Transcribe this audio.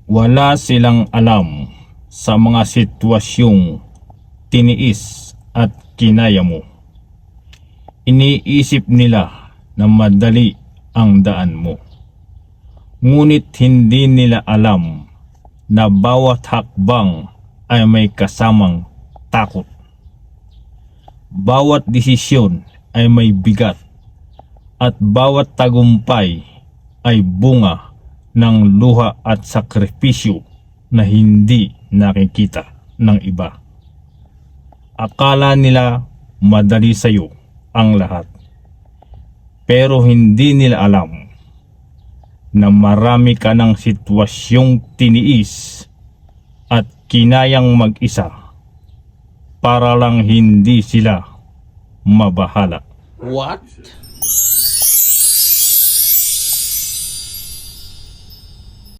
Wala silang alam sa mga sitwasyong tiniis at kinaya mo. Iniisip nila na madali ang daan mo. Ngunit hindi nila alam na bawat hakbang ay may kasamang takot. Bawat desisyon ay may bigat at bawat tagumpay ay bunga ng luha at sakripisyo na hindi nakikita ng iba. Akala nila madali sa iyo ang lahat, pero hindi nila alam na marami ka ng sitwasyong tiniis at kinayang mag-isa para lang hindi sila mabahala. What?